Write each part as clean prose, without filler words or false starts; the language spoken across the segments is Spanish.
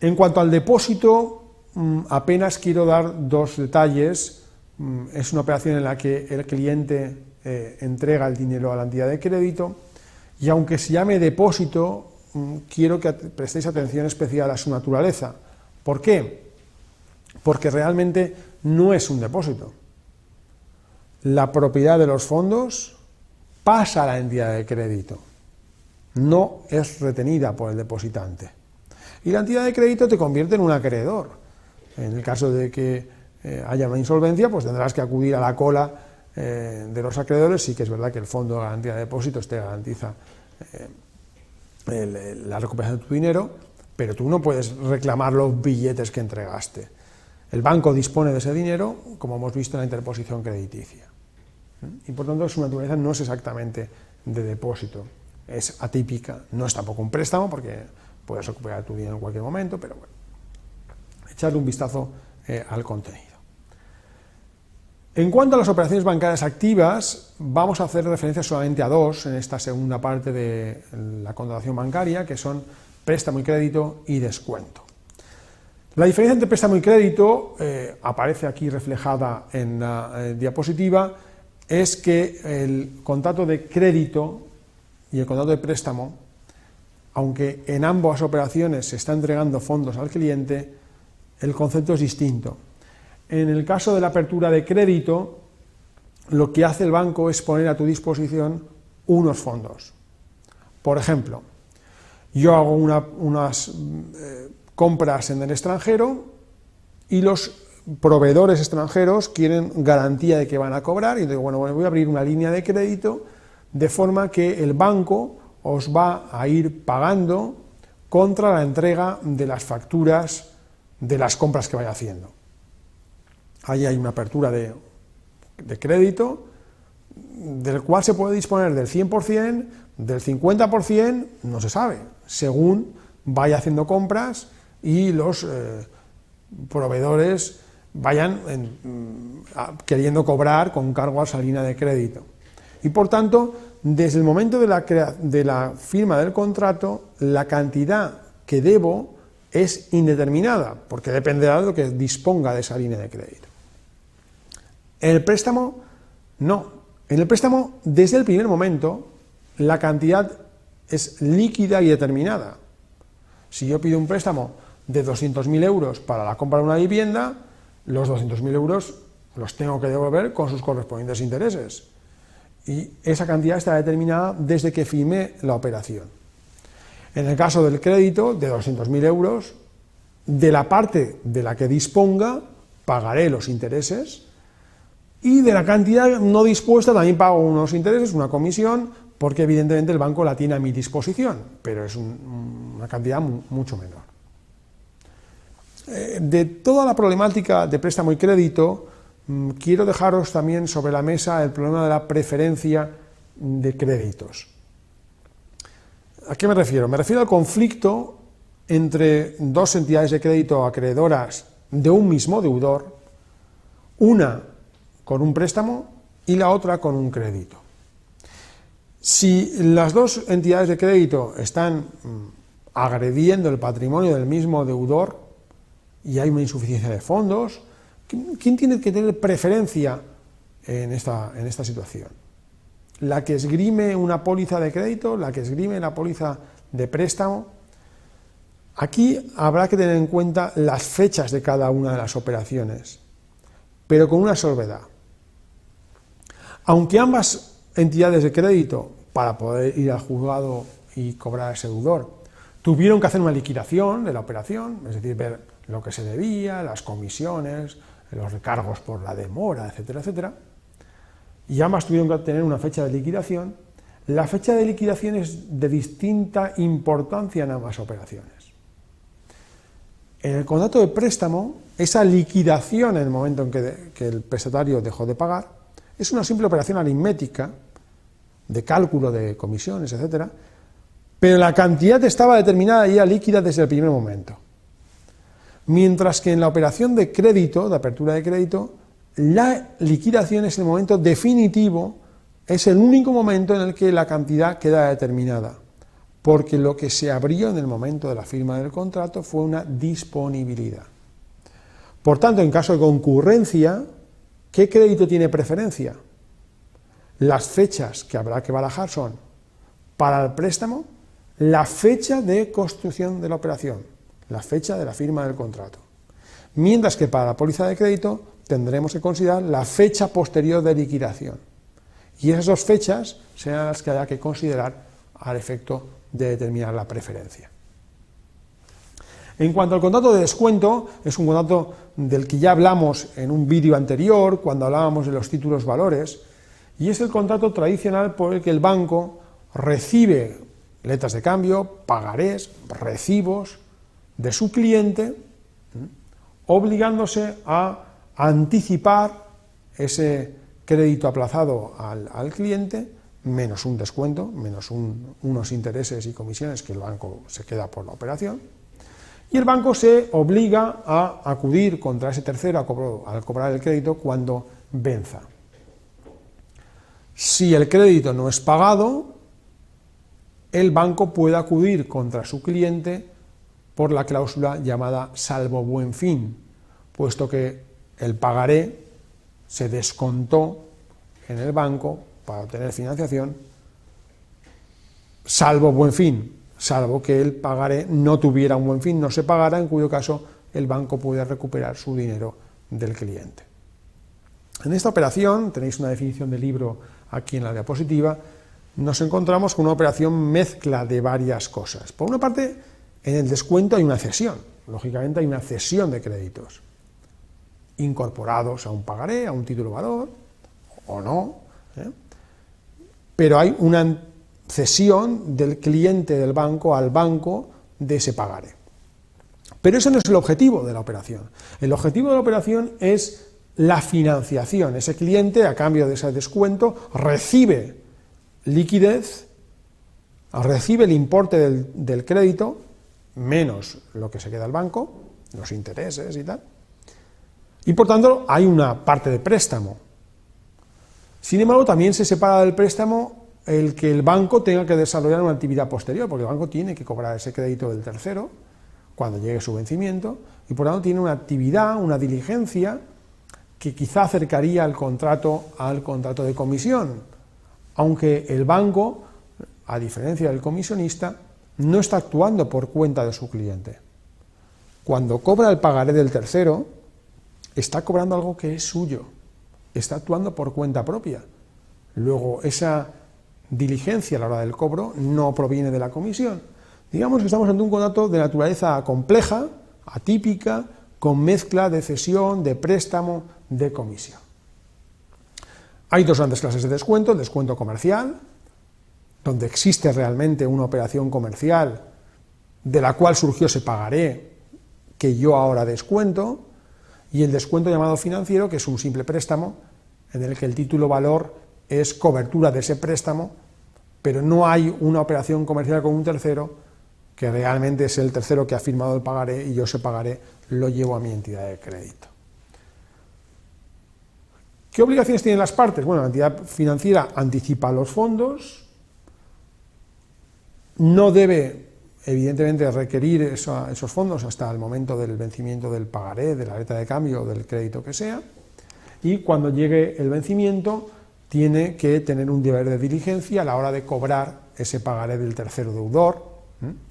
En cuanto al depósito, apenas quiero dar dos detalles. Es una operación en la que el cliente entrega el dinero a la entidad de crédito, y aunque se llame depósito, quiero que prestéis atención especial a su naturaleza. ¿Por qué? Porque realmente no es un depósito. La propiedad de los fondos pasa a la entidad de crédito, no es retenida por el depositante. Y la entidad de crédito te convierte en un acreedor. En el caso de que haya una insolvencia, pues tendrás que acudir a la cola de los acreedores. Sí que es verdad que el Fondo de Garantía de Depósitos te garantiza la recuperación de tu dinero, pero tú no puedes reclamar los billetes que entregaste. El banco dispone de ese dinero, como hemos visto en la interposición crediticia. Y por tanto su naturaleza no es exactamente de depósito, es atípica, no es tampoco un préstamo, porque puedes recuperar tu dinero en cualquier momento, pero bueno, echarle un vistazo al contenido. En cuanto a las operaciones bancarias activas, vamos a hacer referencia solamente a dos en esta segunda parte de la contratación bancaria, que son préstamo y crédito y descuento. La diferencia entre préstamo y crédito, aparece aquí reflejada en la diapositiva, es que el contrato de crédito y el contrato de préstamo, aunque en ambas operaciones se está entregando fondos al cliente, el concepto es distinto. En el caso de la apertura de crédito, lo que hace el banco es poner a tu disposición unos fondos. Por ejemplo, yo hago unas compras en el extranjero y los proveedores extranjeros quieren garantía de que van a cobrar, y digo, bueno, voy a abrir una línea de crédito de forma que el banco os va a ir pagando contra la entrega de las facturas de las compras que vaya haciendo. Ahí hay una apertura de crédito del cual se puede disponer del 100%, del 50%, no se sabe, según vaya haciendo compras y los proveedores vayan queriendo cobrar con cargo a esa línea de crédito. Y por tanto, desde el momento de la firma del contrato, la cantidad que debo es indeterminada, porque dependerá de lo que disponga de esa línea de crédito. En el préstamo, no. En el préstamo, desde el primer momento, la cantidad es líquida y determinada. Si yo pido un préstamo de 200.000 euros para la compra de una vivienda, los 200.000 euros los tengo que devolver con sus correspondientes intereses. Y esa cantidad está determinada desde que firmé la operación. En el caso del crédito, de 200.000 euros, de la parte de la que disponga, pagaré los intereses, y de la cantidad no dispuesta también pago unos intereses, una comisión, porque evidentemente el banco la tiene a mi disposición, pero es una cantidad mucho menor. De toda la problemática de préstamo y crédito, quiero dejaros también sobre la mesa el problema de la preferencia de créditos. ¿A qué me refiero? Me refiero al conflicto entre dos entidades de crédito acreedoras de un mismo deudor, una con un préstamo y la otra con un crédito. Si las dos entidades de crédito están agrediendo el patrimonio del mismo deudor y hay una insuficiencia de fondos, ¿quién tiene que tener preferencia en esta situación? ¿La que esgrime una póliza de crédito? ¿La que esgrime la póliza de préstamo? Aquí habrá que tener en cuenta las fechas de cada una de las operaciones, pero con una salvedad. Aunque ambas entidades de crédito, para poder ir al juzgado y cobrar a ese deudor, tuvieron que hacer una liquidación de la operación, es decir, ver lo que se debía, las comisiones, los recargos por la demora, etcétera, etcétera, y ambas tuvieron que tener una fecha de liquidación, la fecha de liquidación es de distinta importancia en ambas operaciones. En el contrato de préstamo, esa liquidación en el momento en que el prestatario dejó de pagar, es una simple operación aritmética, de cálculo de comisiones, etcétera, pero la cantidad estaba determinada ya líquida desde el primer momento. Mientras que en la operación de crédito, de apertura de crédito, la liquidación es el momento definitivo, es el único momento en el que la cantidad queda determinada. porque lo que se abrió en el momento de la firma del contrato fue una disponibilidad. Por tanto, en caso de concurrencia, ¿qué crédito tiene preferencia? Las fechas que habrá que barajar son, para el préstamo, la fecha de construcción de la operación, la fecha de la firma del contrato. Mientras que para la póliza de crédito tendremos que considerar la fecha posterior de liquidación. Y esas dos fechas serán las que haya que considerar al efecto de determinar la preferencia. En cuanto al contrato de descuento, es un contrato del que ya hablamos en un vídeo anterior, cuando hablábamos de los títulos valores, y es el contrato tradicional por el que el banco recibe letras de cambio, pagarés, recibos de su cliente, obligándose a anticipar ese crédito aplazado al cliente, menos un descuento, menos unos intereses y comisiones que el banco se queda por la operación, y el banco se obliga a acudir contra ese tercero al cobrar el crédito cuando venza. Si el crédito no es pagado, el banco puede acudir contra su cliente por la cláusula llamada salvo buen fin, puesto que el pagaré se descontó en el banco para obtener financiación, salvo buen fin, salvo que el pagaré no tuviera un buen fin, no se pagara, en cuyo caso el banco puede recuperar su dinero del cliente. En esta operación, tenéis una definición del libro aquí en la diapositiva, nos encontramos con una operación mezcla de varias cosas. Por una parte, en el descuento hay una cesión, lógicamente hay una cesión de créditos, incorporados a un pagaré, a un título valor, o no, pero hay una cesión del cliente del banco al banco de ese pagaré. Pero ese no es el objetivo de la operación. El objetivo de la operación es la financiación. Ese cliente, a cambio de ese descuento, recibe liquidez, recibe el importe del crédito, menos lo que se queda al banco, los intereses y tal, y por tanto hay una parte de préstamo. Sin embargo, también se separa del préstamo el que el banco tenga que desarrollar una actividad posterior, porque el banco tiene que cobrar ese crédito del tercero cuando llegue su vencimiento, y por tanto tiene una actividad, una diligencia, que quizá acercaría al contrato de comisión, aunque el banco, a diferencia del comisionista, no está actuando por cuenta de su cliente. Cuando cobra el pagaré del tercero, está cobrando algo que es suyo, está actuando por cuenta propia. Luego, esa diligencia a la hora del cobro no proviene de la comisión. Digamos que estamos ante un contrato de naturaleza compleja, atípica, con mezcla de cesión, de préstamo, de comisión. Hay dos grandes clases de descuento: el descuento comercial, donde existe realmente una operación comercial de la cual surgió ese pagaré que yo ahora descuento, y el descuento llamado financiero, que es un simple préstamo en el que el título valor es cobertura de ese préstamo, pero no hay una operación comercial con un tercero que realmente es el tercero que ha firmado el pagaré y yo ese pagaré lo llevo a mi entidad de crédito. ¿Qué obligaciones tienen las partes? Bueno, la entidad financiera anticipa los fondos, no debe, evidentemente, requerir esos fondos hasta el momento del vencimiento del pagaré, de la letra de cambio o del crédito que sea, y cuando llegue el vencimiento tiene que tener un deber de diligencia a la hora de cobrar ese pagaré del tercero deudor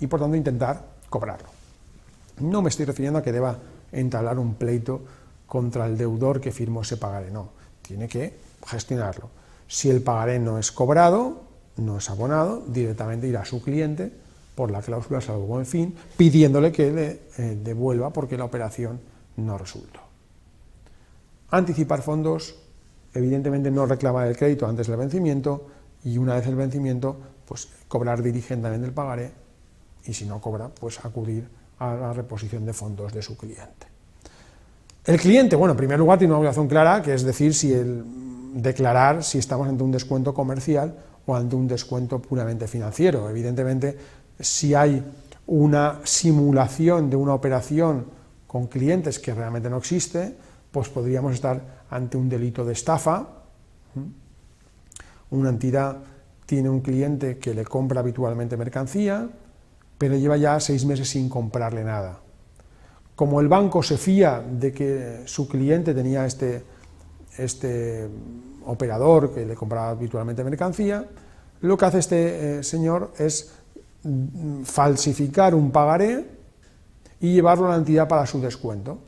y por tanto intentar cobrarlo. No me estoy refiriendo a que deba entablar un pleito contra el deudor que firmó ese pagaré, no, tiene que gestionarlo. Si el pagaré no es cobrado, no es abonado, directamente irá a su cliente por la cláusula salvo buen fin, pidiéndole que le devuelva porque la operación no resultó. Anticipar fondos, evidentemente no reclamar el crédito antes del vencimiento, y una vez el vencimiento, pues cobrar diligentemente el pagaré, y si no cobra, pues acudir a la reposición de fondos de su cliente. El cliente, bueno, en primer lugar tiene una obligación clara, que es decir, declarar si estamos ante un descuento comercial o ante un descuento puramente financiero. Evidentemente, si hay una simulación de una operación con clientes que realmente no existe, pues podríamos estar ante un delito de estafa. Una entidad tiene un cliente que le compra habitualmente mercancía, pero lleva ya 6 meses sin comprarle nada. Como el banco se fía de que su cliente tenía este operador que le compraba habitualmente mercancía, lo que hace este señor es falsificar un pagaré y llevarlo a la entidad para su descuento.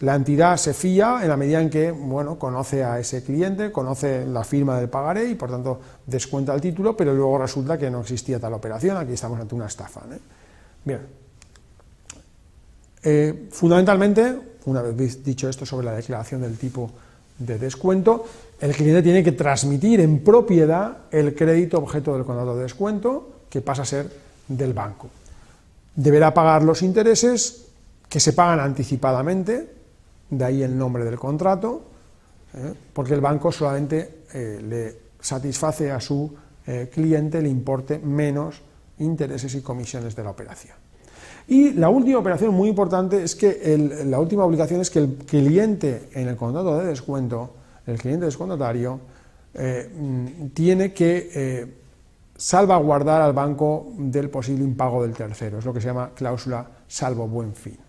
La entidad se fía en la medida en que, bueno, conoce a ese cliente, conoce la firma del pagaré y por tanto descuenta el título, pero luego resulta que no existía tal operación. Aquí estamos ante una estafa, ¿eh? Bien. Fundamentalmente, una vez dicho esto sobre la declaración del tipo de descuento, el cliente tiene que transmitir en propiedad el crédito objeto del contrato de descuento, que pasa a ser del banco. Deberá pagar los intereses, que se pagan anticipadamente, de ahí el nombre del contrato, porque el banco solamente le satisface a su cliente el importe menos intereses y comisiones de la operación. Y la última operación muy importante es que la última obligación es que el cliente en el contrato de descuento, el cliente descuentatario, tiene que salvaguardar al banco del posible impago del tercero, es lo que se llama cláusula salvo buen fin.